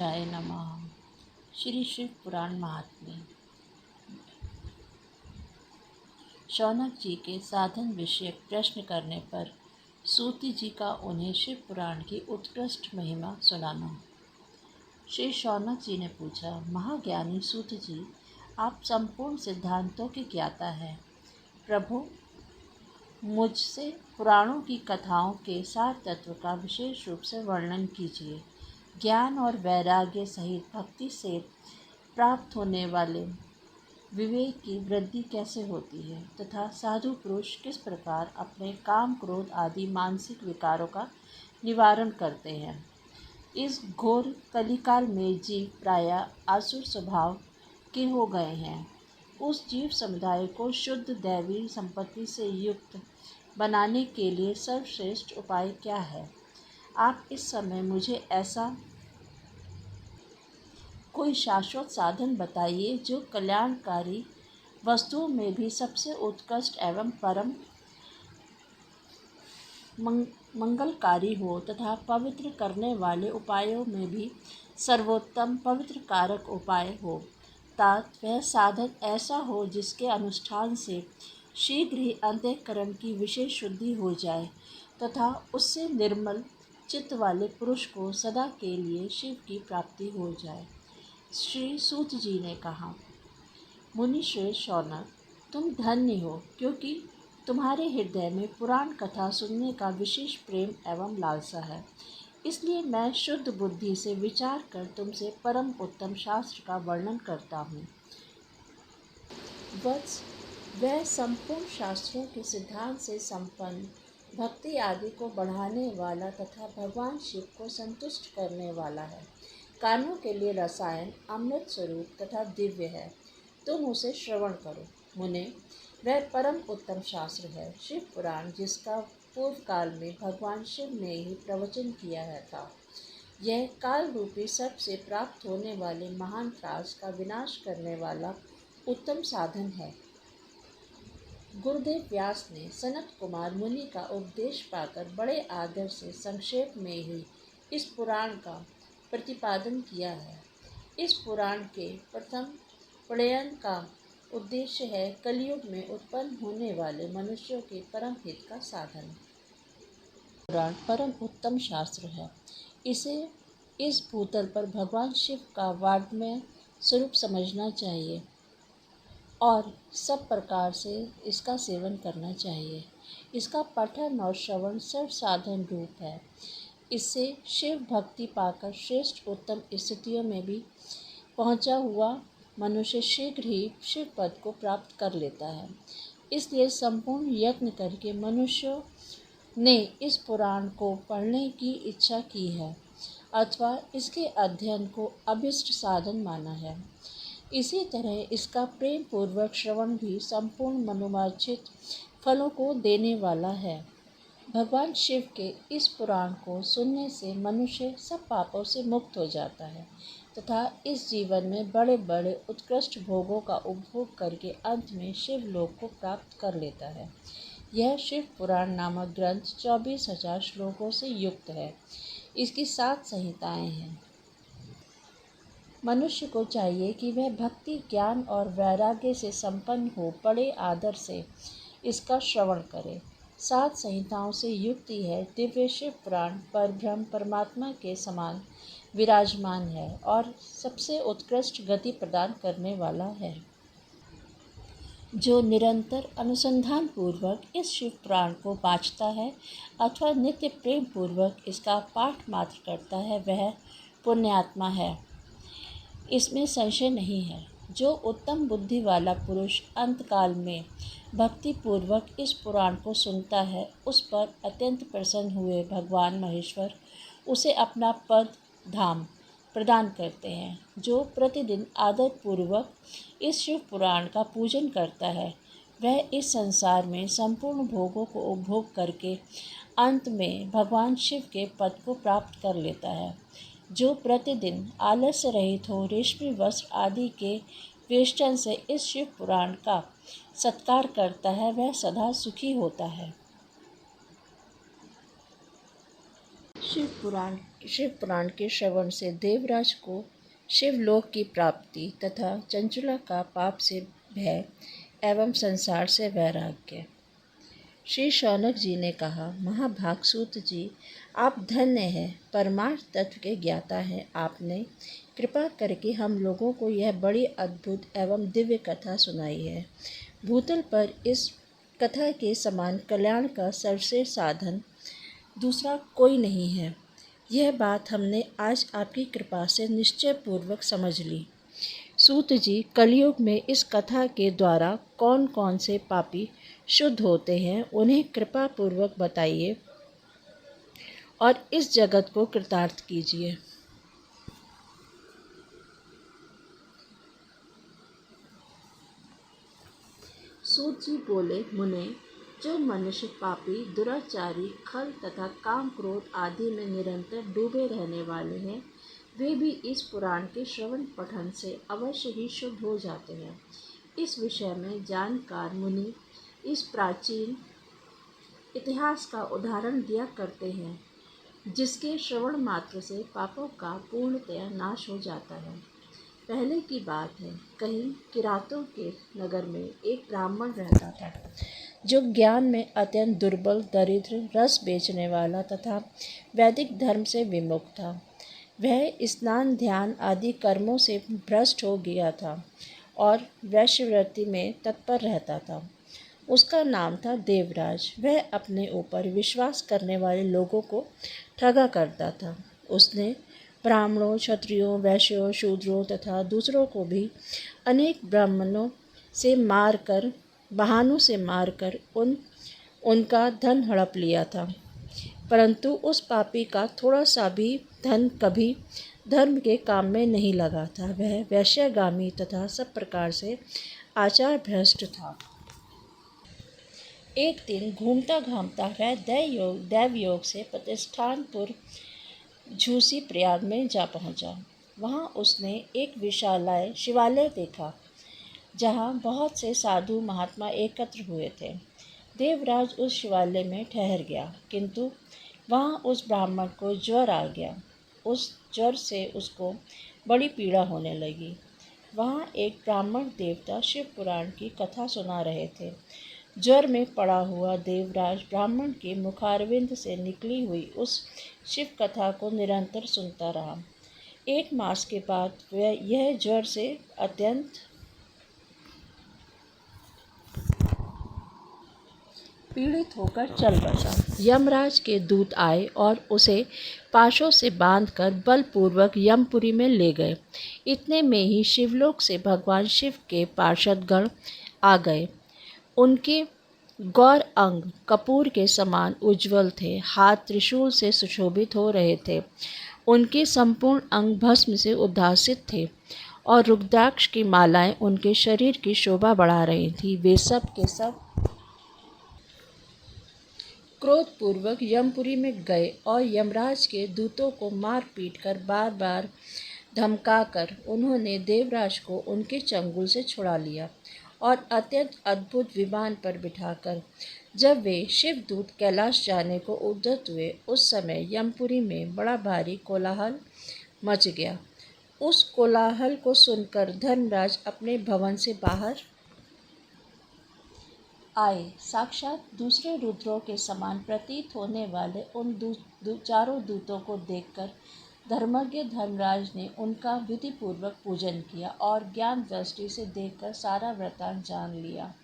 जय नमः। श्री शिव पुराण महात्म्य। शौनक जी के साधन विषयक प्रश्न करने पर सूति जी का उन्हें शिव पुराण की उत्कृष्ट महिमा सुनाना। श्री शौनक जी ने पूछा, महाज्ञानी सूत जी, आप संपूर्ण सिद्धांतों के ज्ञाता हैं। प्रभु, मुझसे पुराणों की कथाओं के सार तत्व का विशेष रूप से वर्णन कीजिए। ज्ञान और वैराग्य सहित भक्ति से प्राप्त होने वाले विवेक की वृद्धि कैसे होती है तथा साधु पुरुष किस प्रकार अपने काम, क्रोध आदि मानसिक विकारों का निवारण करते हैं। इस घोर कलिकाल में जीव प्रायः आसुर स्वभाव के हो गए हैं। उस जीव समुदाय को शुद्ध दैवी संपत्ति से युक्त बनाने के लिए सर्वश्रेष्ठ उपाय क्या है? आप इस समय मुझे ऐसा कोई शाश्वत साधन बताइए जो कल्याणकारी वस्तुओं में भी सबसे उत्कृष्ट एवं परम मंगलकारी हो तथा पवित्र करने वाले उपायों में भी सर्वोत्तम पवित्र कारक उपाय हो। तात वह साधन ऐसा हो जिसके अनुष्ठान से शीघ्र ही अंतःकरण की विशेष शुद्धि हो जाए तथा उससे निर्मल चित्त वाले पुरुष को सदा के लिए शिव की प्राप्ति हो जाए। श्री सूत जी ने कहा, मुनिश्रेष्ठ शौनक, तुम धन्य हो, क्योंकि तुम्हारे हृदय में पुराण कथा सुनने का विशेष प्रेम एवं लालसा है। इसलिए मैं शुद्ध बुद्धि से विचार कर तुमसे परम उत्तम शास्त्र का वर्णन करता हूँ। वत्स, वह संपूर्ण शास्त्रों के सिद्धांत से संपन्न, भक्ति आदि को बढ़ाने वाला तथा भगवान शिव को संतुष्ट करने वाला है। कानों के लिए रसायन, अमृत स्वरूप तथा दिव्य है। तुम उसे श्रवण करो। मुने, वह परम उत्तम शास्त्र है शिव पुराण, जिसका पूर्व काल में भगवान शिव ने ही प्रवचन किया है था। यह काल रूपी सर्प से प्राप्त होने वाले महान त्रास का विनाश करने वाला उत्तम साधन है। गुरुदेव व्यास ने सनत कुमार मुनि का उपदेश पाकर बड़े आदर से संक्षेप में ही इस पुराण का प्रतिपादन किया है। इस पुराण के प्रथम प्रलयन का उद्देश्य है कलयुग में उत्पन्न होने वाले मनुष्यों के परम हित का साधन। पुराण परम उत्तम शास्त्र है। इसे इस भूतल पर भगवान शिव का वाङ्मय स्वरूप समझना चाहिए और सब प्रकार से इसका सेवन करना चाहिए। इसका पठन और श्रवण सर्व साधन रूप है। इससे शिव भक्ति पाकर श्रेष्ठ उत्तम स्थितियों में भी पहुंचा हुआ मनुष्य शीघ्र ही शिव पद को प्राप्त कर लेता है। इसलिए संपूर्ण यत्न करके मनुष्यों ने इस पुराण को पढ़ने की इच्छा की है अथवा इसके अध्ययन को अभिष्ट साधन माना है। इसी तरह इसका प्रेम पूर्वक श्रवण भी संपूर्ण मनोवांछित फलों को देने वाला है। भगवान शिव के इस पुराण को सुनने से मनुष्य सब पापों से मुक्त हो जाता है तथा इस जीवन में बड़े बड़े उत्कृष्ट भोगों का उपभोग करके अंत में शिव लोक को प्राप्त कर लेता है। यह शिव पुराण नामक ग्रंथ 24,000 श्लोकों से युक्त है। इसकी 7 संहिताएं हैं। मनुष्य को चाहिए कि वह भक्ति, ज्ञान और वैराग्य से संपन्न हो बड़े आदर से इसका श्रवण करे। 7 संहिताओं से युक्त यह दिव्य शिव पुराण परब्रह्म परमात्मा के समान विराजमान है और सबसे उत्कृष्ट गति प्रदान करने वाला है। जो निरंतर अनुसंधान पूर्वक इस शिव पुराण को वांचता है अथवा नित्य प्रेम पूर्वक इसका पाठ मात्र करता है, वह पुण्यात्मा है, इसमें संशय नहीं है। जो उत्तम बुद्धि वाला पुरुष अंतकाल में भक्ति पूर्वक इस पुराण को सुनता है, उस पर अत्यंत प्रसन्न हुए भगवान महेश्वर उसे अपना पद धाम प्रदान करते हैं। जो प्रतिदिन आदर पूर्वक इस शिव पुराण का पूजन करता है, वह इस संसार में संपूर्ण भोगों को उपभोग करके अंत में भगवान शिव के पद को प्राप्त कर लेता है। जो प्रतिदिन आलस्य रहित हो रेशमी वस्त्र आदि के वेष्टन से इस शिव पुराण का सत्कार करता है, वह सदा सुखी होता है। शिव पुराण के श्रवण से देवराज को शिवलोक की प्राप्ति तथा चंचुला का पाप से भय एवं संसार से वैराग्य। श्री शौनक जी ने कहा, महाभागसूत जी, आप धन्य हैं, परमार्थ तत्व के ज्ञाता हैं। आपने कृपा करके हम लोगों को यह बड़ी अद्भुत एवं दिव्य कथा सुनाई है। भूतल पर इस कथा के समान कल्याण का सर्वश्रेष्ठ साधन दूसरा कोई नहीं है। यह बात हमने आज आपकी कृपा से निश्चय पूर्वक समझ ली। सूत जी, कलयुग में इस कथा के द्वारा कौन कौन से पापी शुद्ध होते हैं, उन्हें कृपा पूर्वक बताइए और इस जगत को कृतार्थ कीजिए। सूत जी बोले, मुने, जो मनुष्य पापी, दुराचारी, खल तथा काम क्रोध आदि में निरंतर डूबे रहने वाले हैं, वे भी इस पुराण के श्रवण पठन से अवश्य ही शुद्ध हो जाते हैं। इस विषय में जानकार मुनि इस प्राचीन इतिहास का उदाहरण दिया करते हैं, जिसके श्रवण मात्र से पापों का पूर्णतया नाश हो जाता है। पहले की बात है, कहीं किरातों के नगर में एक ब्राह्मण रहता था, जो ज्ञान में अत्यंत दुर्बल, दरिद्र, रस बेचने वाला तथा वैदिक धर्म से विमुख था। वह स्नान, ध्यान आदि कर्मों से भ्रष्ट हो गया था और वैश्यवृत्ति में तत्पर रहता था। उसका नाम था देवराज। वह अपने ऊपर विश्वास करने वाले लोगों को ठगा करता था। उसने ब्राह्मणों, क्षत्रियों, वैश्यों, शूद्रों तथा दूसरों को भी अनेक बहानों से मारकर उनका धन हड़प लिया था, परंतु उस पापी का थोड़ा सा भी धन कभी धर्म के काम में नहीं लगा था। वह वैश्यगामी तथा सब प्रकार से आचार भ्रष्ट था। एक दिन घूमता घामता वह दैवयोग से प्रतिष्ठानपुर झूसी प्रयाग में जा पहुंचा। वहां उसने एक विशालाय शिवालय देखा, जहां बहुत से साधु महात्मा एकत्र हुए थे। देवराज उस शिवालय में ठहर गया, किंतु वहां उस ब्राह्मण को ज्वर आ गया। उस ज्वर से उसको बड़ी पीड़ा होने लगी। वहां एक ब्राह्मण देवता शिव पुराण की कथा सुना रहे थे। ज्वर में पड़ा हुआ देवराज ब्राह्मण के मुखारविंद से निकली हुई उस शिव कथा को निरंतर सुनता रहा। 1 मास के बाद वह यह ज्वर से अत्यंत पीड़ित होकर चल बसा। यमराज के दूत आए और उसे पाशों से बांधकर बलपूर्वक यमपुरी में ले गए। इतने में ही शिवलोक से भगवान शिव के पार्षदगण आ गए। उनके गौर अंग कपूर के समान उज्ज्वल थे, हाथ त्रिशूल से सुशोभित हो रहे थे। उनके संपूर्ण अंग भस्म से उद्भासित थे और रुद्राक्ष की मालाएं उनके शरीर की शोभा बढ़ा रही थी। वे सब के सब क्रोधपूर्वक यमपुरी में गए और यमराज के दूतों को मार पीट कर बार बार धमकाकर उन्होंने देवराज को उनके चंगुल से छुड़ा लिया और अत्यंत अद्भुत विमान पर बिठाकर जब वे शिवदूत कैलाश जाने को उद्यत हुए, उस समय यमपुरी में बड़ा भारी कोलाहल मच गया। उस कोलाहल को सुनकर धर्मराज अपने भवन से बाहर आए। साक्षात दूसरे रुद्रों के समान प्रतीत होने वाले उन चारों दूतों को देखकर धर्मज्ञ धर्मराज ने उनका विधिपूर्वक पूजन किया और ज्ञान दृष्टि से देखकर सारा वृत्तांत जान लिया।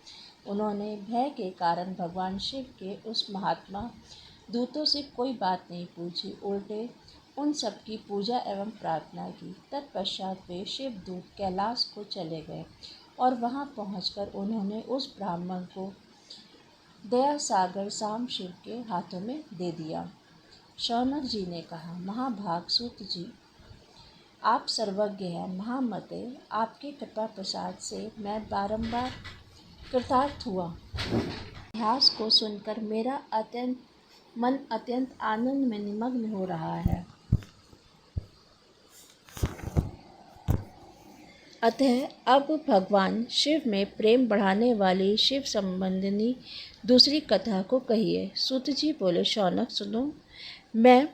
उन्होंने भय के कारण भगवान शिव के उस महात्मा दूतों से कोई बात नहीं पूछी, उल्टे उन सब की पूजा एवं प्रार्थना की। तत्पश्चात वे शिवदूत कैलाश को चले गए और वहां पहुंचकर उन्होंने उस ब्राह्मण को दया सागर साम शिव के हाथों में दे दिया। शौनक जी ने कहा, महाभाग सूत जी, आप सर्वज्ञ हैं, महामते, आपके कृपा प्रसाद से मैं बारंबार कृतार्थ हुआ। इतिहास को सुनकर मेरा मन अत्यंत आनंद में निमग्न हो रहा है। अतः अब भगवान शिव में प्रेम बढ़ाने वाली शिव संबंधिनी दूसरी कथा को कहिए। सूत जी बोले, शौनक सुनो, मैं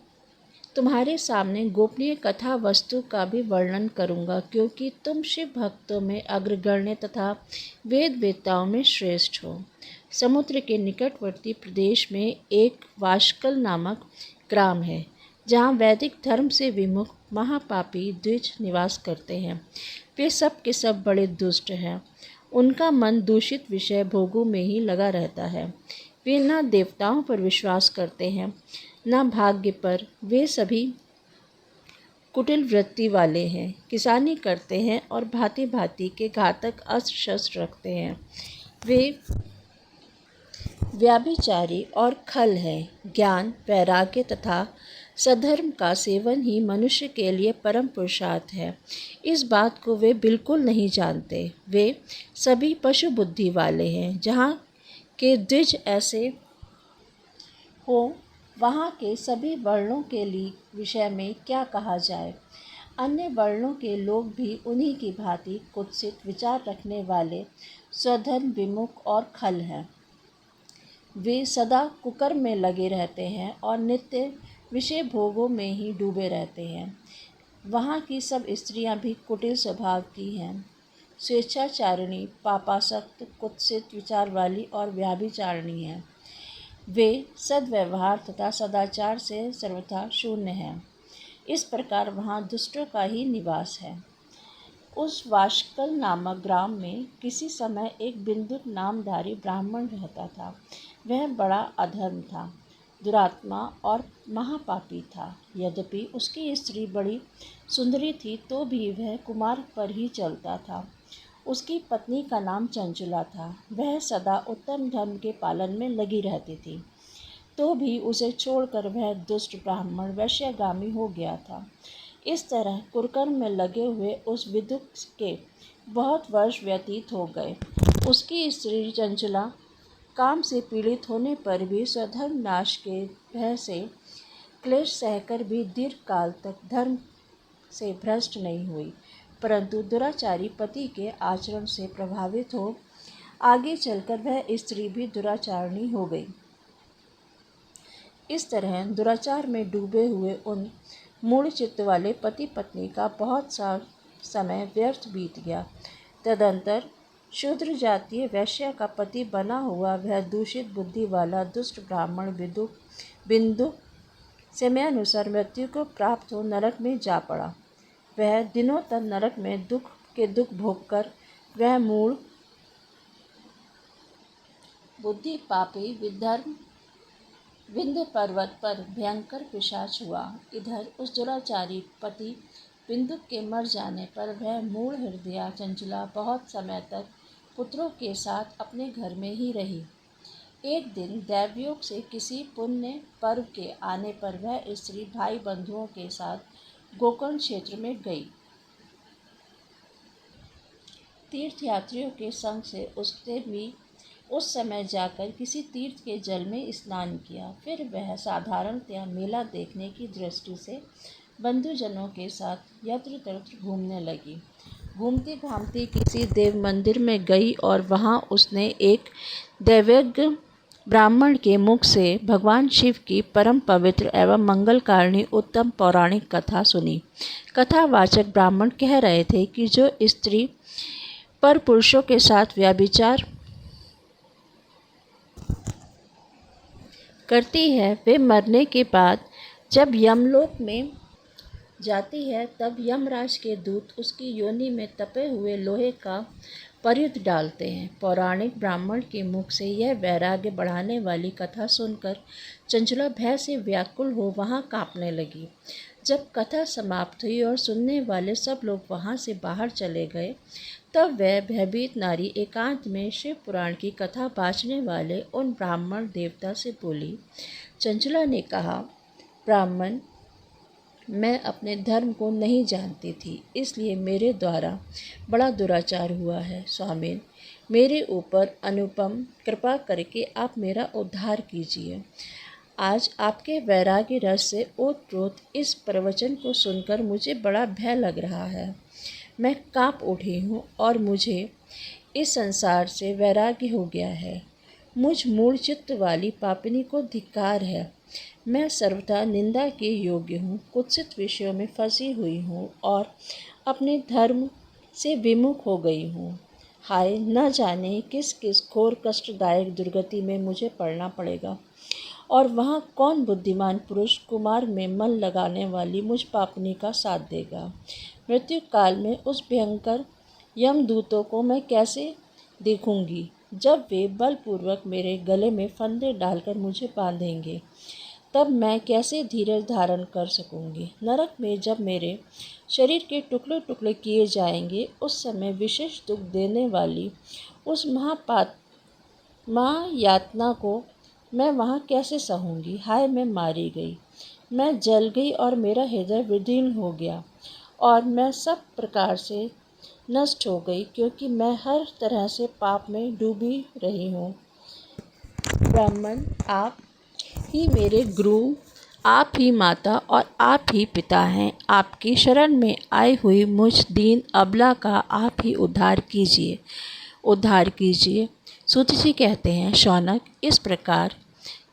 तुम्हारे सामने गोपनीय कथा वस्तु का भी वर्णन करूँगा, क्योंकि तुम शिव भक्तों में अग्रगण्य तथा वेद वेत्ताओं में श्रेष्ठ हो। समुद्र के निकटवर्ती प्रदेश में एक वाशकल नामक ग्राम है, जहाँ वैदिक धर्म से विमुख महापापी द्विज निवास करते हैं। वे सब के सब बड़े दुष्ट हैं। उनका मन दूषित विषय भोगों में ही लगा रहता है। वे न देवताओं पर विश्वास करते हैं, न भाग्य पर। वे सभी कुटिल वृत्ति वाले हैं, किसानी करते हैं और भांति भांति के घातक अस्त्र शस्त्र रखते हैं। वे व्याभिचारी और खल हैं। ज्ञान, वैराग्य तथा सधर्म का सेवन ही मनुष्य के लिए परम पुरुषार्थ है। इस बात को वे बिल्कुल नहीं जानते। वे सभी पशु बुद्धि वाले हैं। जहाँ के द्विज ऐसे हो, वहाँ के सभी वर्णों के लिए विषय में क्या कहा जाए। अन्य वर्णों के लोग भी उन्हीं की भांति कुत्सित विचार रखने वाले, स्वधर्म विमुख और खल हैं। वे सदा कुकर्म में लगे रहते हैं और नित्य विषय भोगों में ही डूबे रहते हैं। वहाँ की सब स्त्रियाँ भी कुटिल स्वभाव की हैं, स्वेच्छाचारिणी, पापासक्त, कुत्सित विचार वाली और व्याभिचारिणी हैं। वे सद्व्यवहार तथा सदाचार से सर्वथा शून्य हैं। इस प्रकार वहाँ दुष्टों का ही निवास है। उस वाशकल नामक ग्राम में किसी समय एक बिंदुक नामधारी ब्राह्मण रहता था। वह बड़ा अधर्म था, दुरात्मा और महापापी था। यद्यपि उसकी स्त्री बड़ी सुंदरी थी, तो भी वह कुमार्ग पर ही चलता था। उसकी पत्नी का नाम चंचुला था। वह सदा उत्तम धर्म के पालन में लगी रहती थी, तो भी उसे छोड़कर वह दुष्ट ब्राह्मण वैश्यगामी हो गया था। इस तरह कुकर्म में लगे हुए उस विदुक के बहुत वर्ष व्यतीत हो गए। उसकी स्त्री चंचला काम से पीड़ित होने पर भी स्वधर्म नाश के भय से क्लेश सहकर भी दीर्घ काल तक धर्म से भ्रष्ट नहीं हुई, परंतु दुराचारी पति के आचरण से प्रभावित हो आगे चलकर वह स्त्री भी दुराचारिणी हो गई। इस तरह दुराचार में डूबे हुए उन मूढ़ चित्त वाले पति पत्नी का बहुत सा समय व्यर्थ बीत गया। तदंतर शूद्र जातीय वैश्य का पति बना हुआ वह दूषित बुद्धि वाला दुष्ट ब्राह्मण बिंदु समयानुसार मृत्यु को प्राप्त हो नरक में जा पड़ा। वह दिनों तक नरक में दुख भोगकर वह मूढ़ बुद्धि पापी विधर्म विंध्य पर्वत पर भयंकर पिशाच हुआ। इधर उस दुराचारी पति बिंदु के मर जाने पर वह मूढ़ हृदया चंचला बहुत समय तक पुत्रों के साथ अपने घर में ही रही। एक दिन दैवयोग से किसी पुण्य पर्व के आने पर वह स्त्री भाई बंधुओं के साथ गोकर्ण क्षेत्र में गई। तीर्थयात्रियों के संग से उसने भी उस समय जाकर किसी तीर्थ के जल में स्नान किया। फिर वह साधारणतया मेला देखने की दृष्टि से बंधुजनों के साथ यत्र तत्र घूमने लगी। घूमती घामती किसी देव मंदिर में गई और वहां उसने एक दैवज्ञ ब्राह्मण के मुख से भगवान शिव की परम पवित्र एवं मंगलकारिणी उत्तम पौराणिक कथा सुनी। कथावाचक ब्राह्मण कह रहे थे कि जो स्त्री पर पुरुषों के साथ व्यभिचार करती है, वे मरने के बाद जब यमलोक में जाती है, तब यमराज के दूत उसकी योनि में तपे हुए लोहे का पर्युत डालते हैं। पौराणिक ब्राह्मण के मुख से यह वैराग्य बढ़ाने वाली कथा सुनकर चंचला भय से व्याकुल हो वहाँ कांपने लगी। जब कथा समाप्त हुई और सुनने वाले सब लोग वहाँ से बाहर चले गए, तब वह भयभीत नारी एकांत में शिव पुराण की कथा बाँचने वाले उन ब्राह्मण देवता से बोली। चंचला ने कहा, ब्राह्मण, मैं अपने धर्म को नहीं जानती थी, इसलिए मेरे द्वारा बड़ा दुराचार हुआ है। स्वामिन, मेरे ऊपर अनुपम कृपा करके आप मेरा उद्धार कीजिए। आज आपके वैराग्य रस से ओतप्रोत इस प्रवचन को सुनकर मुझे बड़ा भय लग रहा है। मैं कांप उठी हूँ और मुझे इस संसार से वैराग्य हो गया है। मुझ मूढ़ चित्त वाली पापिनी को धिक्कार है। मैं सर्वथा निंदा के योग्य हूँ, कुत्सित विषयों में फंसी हुई हूँ और अपने धर्म से विमुख हो गई हूँ। हाय, न जाने किस किस घोर कष्टदायक दुर्गति में मुझे पड़ना पड़ेगा, और वहाँ कौन बुद्धिमान पुरुष कुमार में मन लगाने वाली मुझ पापनी का साथ देगा। मृत्यु काल में उस भयंकर यमदूतों को मैं कैसे देखूंगी, जब वे बलपूर्वक मेरे गले में फंदे डालकर मुझे बांधेंगे। तब मैं कैसे धीरज धारण कर सकूंगी। नरक में जब मेरे शरीर के टुकड़े टुकड़े किए जाएंगे, उस समय विशेष दुख देने वाली उस महायातना को मैं वहाँ कैसे सहूँगी। हाय, मैं मारी गई, मैं जल गई और मेरा हृदय विदीर्ण हो गया और मैं सब प्रकार से नष्ट हो गई, क्योंकि मैं हर तरह से पाप में डूबी रही हूँ। ब्राह्मण, आप ही मेरे गुरु, आप ही माता और आप ही पिता हैं। आपकी शरण में आई हुई मुझ दीन अबला का आप ही उद्धार कीजिए। सूत जी कहते हैं, शौनक, इस प्रकार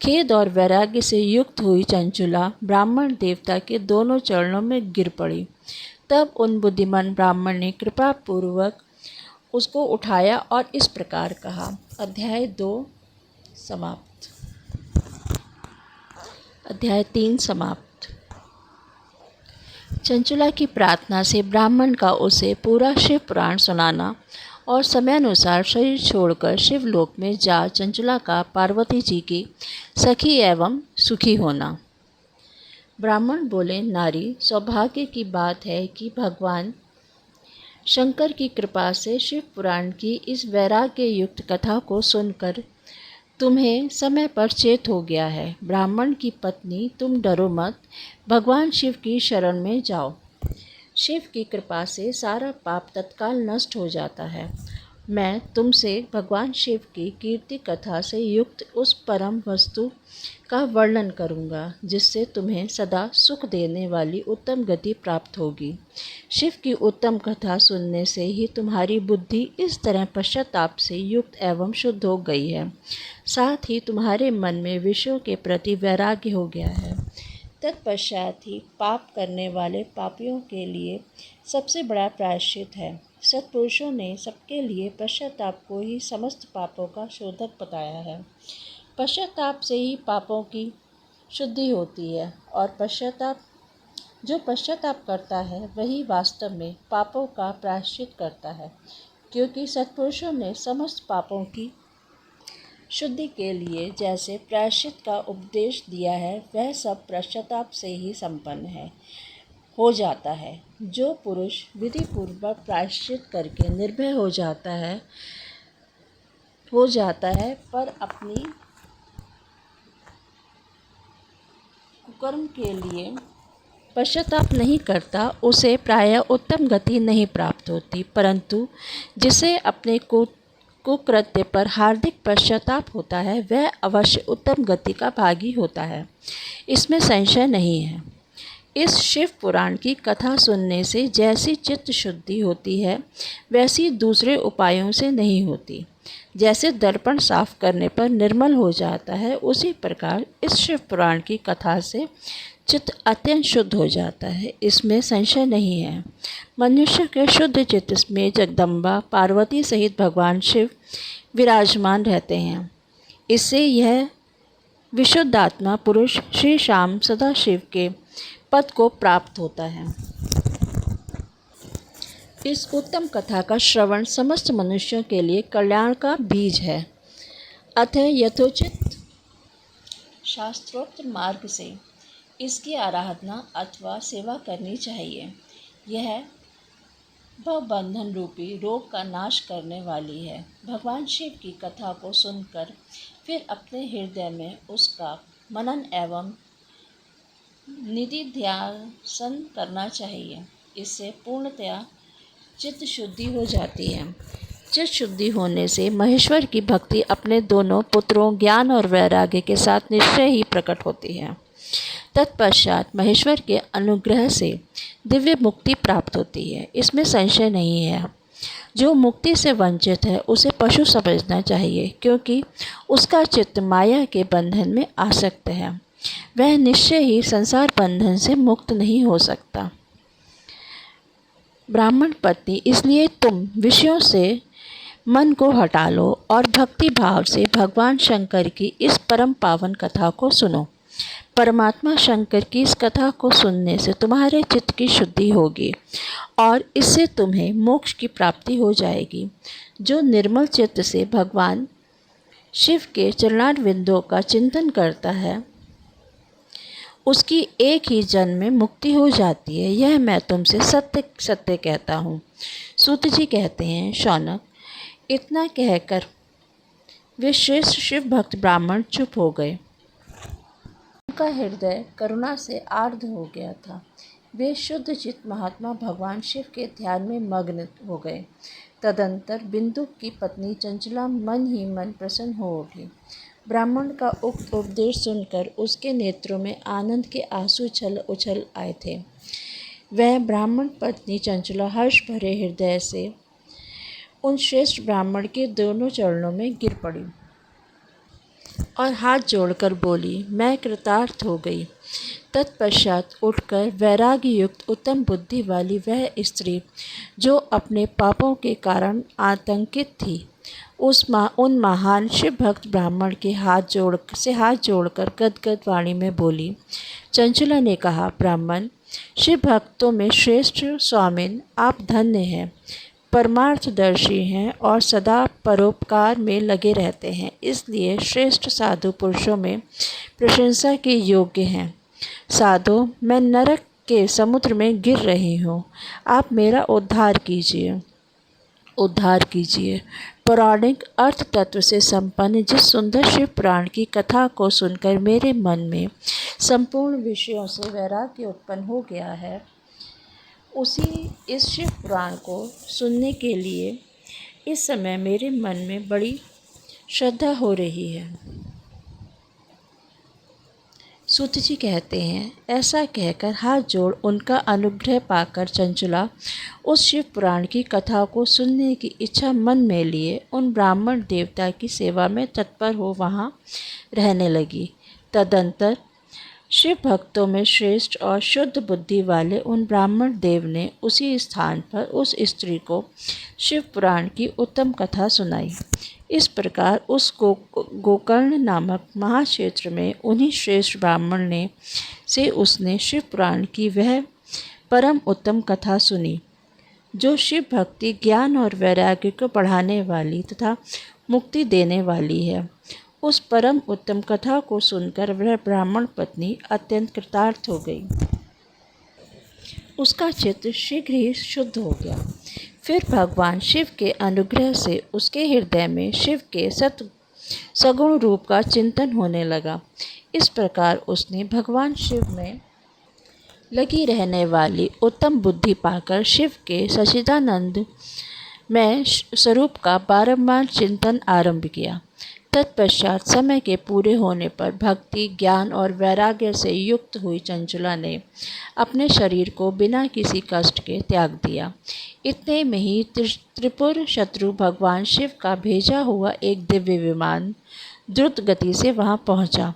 खेद और वैराग्य से युक्त हुई चंचुला ब्राह्मण देवता के दोनों चरणों में गिर पड़ी। तब उन बुद्धिमान ब्राह्मण ने कृपा पूर्वक उसको उठाया और इस प्रकार कहा। अध्याय 2 समाप्त। अध्याय 3 समाप्त। चंचुला की प्रार्थना से ब्राह्मण का उसे पूरा शिव पुराण सुनाना और समयानुसार शरीर छोड़कर शिवलोक में जा चंचुला का पार्वती जी की सखी एवं सुखी होना। ब्राह्मण बोले, नारी, सौभाग्य की बात है कि भगवान शंकर की कृपा से शिव पुराण की इस वैराग्य युक्त कथा को सुनकर तुम्हें समय पर चेत हो गया है। ब्राह्मण की पत्नी, तुम डरो मत, भगवान शिव की शरण में जाओ। शिव की कृपा से सारा पाप तत्काल नष्ट हो जाता है। मैं तुमसे भगवान शिव की कीर्ति कथा से युक्त उस परम वस्तु का वर्णन करूँगा, जिससे तुम्हें सदा सुख देने वाली उत्तम गति प्राप्त होगी। शिव की उत्तम कथा सुनने से ही तुम्हारी बुद्धि इस तरह पश्चाताप से युक्त एवं शुद्ध हो गई है, साथ ही तुम्हारे मन में विषयों के प्रति वैराग्य हो गया है। तत्पश्चात ही पाप करने वाले पापियों के लिए सबसे बड़ा प्रायश्चित है। सत्पुरुषों ने सबके लिए पश्चाताप को ही समस्त पापों का शोधक बताया है। पश्चाताप से ही पापों की शुद्धि होती है और जो पश्चाताप करता है वही वास्तव में पापों का प्रायश्चित करता है, क्योंकि सत्पुरुषों ने समस्त पापों की शुद्धि के लिए जैसे प्रायश्चित का उपदेश दिया है, वह सब पश्चाताप से ही संपन्न हो जाता है। जो पुरुष विधि पूर्वक प्रायश्चित करके निर्भय हो जाता है पर अपनी कुकर्म के लिए पश्चाताप नहीं करता, उसे प्रायः उत्तम गति नहीं प्राप्त होती, परंतु जिसे अपने कुकृत्य पर हार्दिक पश्चाताप होता है, वह अवश्य उत्तम गति का भागी होता है, इसमें संशय नहीं है। इस शिव पुराण की कथा सुनने से जैसी चित्त शुद्धि होती है, वैसी दूसरे उपायों से नहीं होती। जैसे दर्पण साफ करने पर निर्मल हो जाता है, उसी प्रकार इस शिव पुराण की कथा से चित्त अत्यंत शुद्ध हो जाता है, इसमें संशय नहीं है। मनुष्य के शुद्ध चित्त में जगदम्बा पार्वती सहित भगवान शिव विराजमान रहते हैं। इससे यह विशुद्ध आत्मा पुरुष श्री श्याम सदाशिव के पद को प्राप्त होता है। इस उत्तम कथा का श्रवण समस्त मनुष्यों के लिए कल्याण का बीज है। अतः यथोचित शास्त्रोक्त मार्ग से इसकी आराधना अथवा सेवा करनी चाहिए। यह भवबंधन रूपी रोग का नाश करने वाली है। भगवान शिव की कथा को सुनकर फिर अपने हृदय में उसका मनन एवं निधिध्यासन करना चाहिए। इससे पूर्णतया चित्त शुद्धि हो जाती है। चित्त शुद्धि होने से महेश्वर की भक्ति अपने दोनों पुत्रों ज्ञान और वैराग्य के साथ निश्चय ही प्रकट होती है। तत्पश्चात महेश्वर के अनुग्रह से दिव्य मुक्ति प्राप्त होती है, इसमें संशय नहीं है। जो मुक्ति से वंचित है उसे पशु समझना चाहिए, क्योंकि उसका चित्त माया के बंधन में आसक्त है। वह निश्चय ही संसार बंधन से मुक्त नहीं हो सकता। ब्राह्मण पत्नी, इसलिए तुम विषयों से मन को हटा लो और भक्ति भाव से भगवान शंकर की इस परम पावन कथा को सुनो। परमात्मा शंकर की इस कथा को सुनने से तुम्हारे चित्त की शुद्धि होगी और इससे तुम्हें मोक्ष की प्राप्ति हो जाएगी। जो निर्मल चित्त से भगवान शिव के चरणारविंदों का चिंतन करता है उसकी एक ही जन्म में मुक्ति हो जाती है। यह मैं तुमसे सत्य सत्य कहता हूँ। सूत जी कहते हैं, शौनक, इतना कहकर वे श्रेष्ठ शिव भक्त ब्राह्मण चुप हो गए। उनका हृदय करुणा से आर्द्र हो गया था। वे शुद्ध चित्त महात्मा भगवान शिव के ध्यान में मग्न हो गए। तदंतर बिंदु की पत्नी चंचला मन ही मन प्रसन्न हो उठी। ब्राह्मण का उक्त उपदेश सुनकर उसके नेत्रों में आनंद के आंसू उछल आए थे। वह ब्राह्मण पत्नी चंचला हर्ष भरे हृदय से उन श्रेष्ठ ब्राह्मण के दोनों चरणों में गिर पड़ी और हाथ जोड़कर बोली, मैं कृतार्थ हो गई। तत्पश्चात उठकर वैराग्य युक्त उत्तम बुद्धि वाली वह स्त्री जो अपने पापों के कारण आतंकित थी, उन महान शिव भक्त ब्राह्मण के हाथ जोड़कर गदगद वाणी में बोली। चंचला ने कहा, ब्राह्मण, शिव भक्तों में श्रेष्ठ स्वामिन, आप धन्य हैं, परमार्थदर्शी हैं और सदा परोपकार में लगे रहते हैं, इसलिए श्रेष्ठ साधु पुरुषों में प्रशंसा के योग्य हैं। साधु, मैं नरक के समुद्र में गिर रही हूँ, आप मेरा उद्धार कीजिए। पौराणिक अर्थ तत्व से संपन्न जिस सुंदर शिव पुराण की कथा को सुनकर मेरे मन में संपूर्ण विषयों से वैराग्य उत्पन्न हो गया है, उसी इस शिव पुराण को सुनने के लिए इस समय मेरे मन में बड़ी श्रद्धा हो रही है। सूत जी कहते हैं, ऐसा कहकर हाथ जोड़ उनका अनुग्रह पाकर चंचला उस शिव पुराण की कथा को सुनने की इच्छा मन में लिए उन ब्राह्मण देवता की सेवा में तत्पर हो वहाँ रहने लगी। तदंतर शिव भक्तों में श्रेष्ठ और शुद्ध बुद्धि वाले उन ब्राह्मण देव ने उसी स्थान पर उस स्त्री को शिव पुराण की उत्तम कथा सुनाई। इस प्रकार उस गोकर्ण नामक महाक्षेत्र में उन्हीं श्रेष्ठ ब्राह्मण ने से उसने शिव पुराण की वह परम उत्तम कथा सुनी जो शिव भक्ति, ज्ञान और वैराग्य को बढ़ाने वाली तथा मुक्ति देने वाली है। उस परम उत्तम कथा को सुनकर वह ब्राह्मण पत्नी अत्यंत कृतार्थ हो गई। उसका चित्त शीघ्र ही शुद्ध हो गया। फिर भगवान शिव के अनुग्रह से उसके हृदय में शिव के सगुण रूप का चिंतन होने लगा। इस प्रकार उसने भगवान शिव में लगी रहने वाली उत्तम बुद्धि पाकर शिव के सच्चिदानंद में स्वरूप का बारंबार चिंतन आरंभ किया। तत्पश्चात समय के पूरे होने पर भक्ति, ज्ञान और वैराग्य से युक्त हुई चंचला ने अपने शरीर को बिना किसी कष्ट के त्याग दिया। इतने में ही त्रिपुर शत्रु भगवान शिव का भेजा हुआ एक दिव्य विमान द्रुत गति से वहां पहुंचा,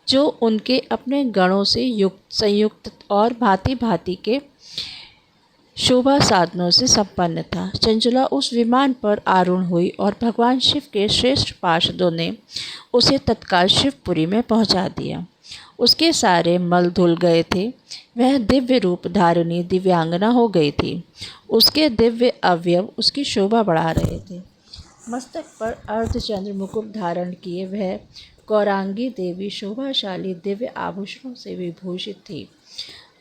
जो उनके अपने गणों से संयुक्त और भांति भांति के शोभा साधनों से संपन्न था। चंचला उस विमान पर आरूढ़ हुई और भगवान शिव के श्रेष्ठ पार्षदों ने उसे तत्काल शिवपुरी में पहुंचा दिया। उसके सारे मल धुल गए थे। वह दिव्य रूप धारिणी दिव्यांगना हो गई थी। उसके दिव्य अवयव उसकी शोभा बढ़ा रहे थे। मस्तक पर अर्धचंद्र मुकुट धारण किए वह गौरांगी देवी शोभाशाली दिव्य आभूषणों से विभूषित थी।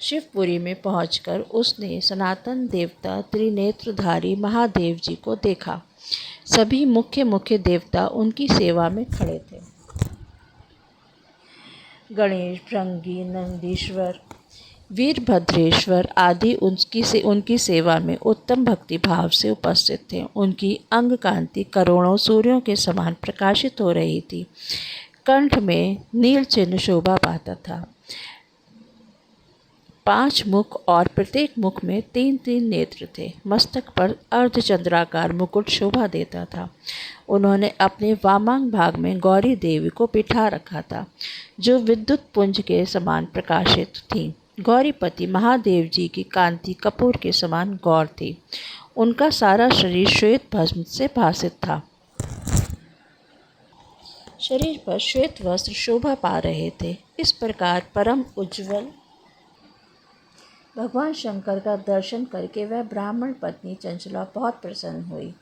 शिवपुरी में पहुंचकर उसने सनातन देवता त्रिनेत्रधारी महादेव जी को देखा। सभी मुख्य देवता उनकी सेवा में खड़े थे। गणेश, भृंगी, नंदीश्वर, वीरभद्रेश्वर आदि उनकी सेवा में उत्तम भक्ति भाव से उपस्थित थे। उनकी अंग कांति करोड़ों सूर्यों के समान प्रकाशित हो रही थी। कंठ में नील चिन्ह शोभा पाता था। 5 मुख और प्रत्येक मुख में 3-3 नेत्र थे। मस्तक पर अर्धचंद्राकार मुकुट शोभा देता था। उन्होंने अपने वामांग भाग में गौरी देवी को बिठा रखा था, जो विद्युत पुंज के समान प्रकाशित थी। गौरीपति महादेव जी की कांति कपूर के समान गौर थी। उनका सारा शरीर श्वेत भस्म से भासित था। शरीर पर श्वेत वस्त्र शोभा पा रहे थे। इस प्रकार परम उज्ज्वल भगवान शंकर का दर्शन करके वह ब्राह्मण पत्नी चंचला बहुत प्रसन्न हुई।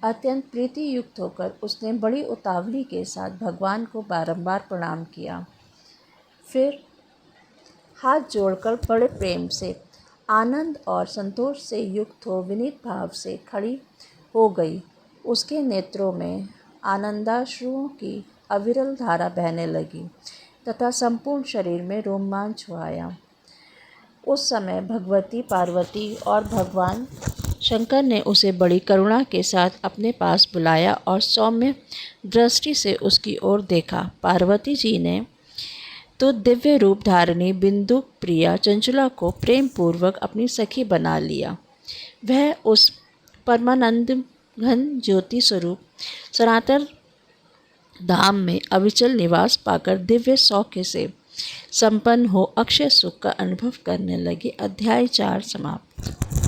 अत्यंत प्रीति युक्त होकर उसने बड़ी उतावली के साथ भगवान को बारंबार प्रणाम किया। फिर हाथ जोड़कर बड़े प्रेम से, आनंद और संतोष से युक्त हो विनीत भाव से खड़ी हो गई। उसके नेत्रों में आनंदाश्रुओं की अविरल धारा बहने लगी तथा संपूर्ण शरीर में रोमांच छाया। उस समय भगवती पार्वती और भगवान शंकर ने उसे बड़ी करुणा के साथ अपने पास बुलाया और सौम्य दृष्टि से उसकी ओर देखा। पार्वती जी ने तो दिव्य रूप धारिणी बिंदु प्रिया चंचला को प्रेम पूर्वक अपनी सखी बना लिया। वह उस परमानंद घन ज्योति स्वरूप सनातन धाम में अविचल निवास पाकर दिव्य सौख्य से संपन्न हो अक्षय सुख का अनुभव करने लगी। अध्याय 4 समाप्त।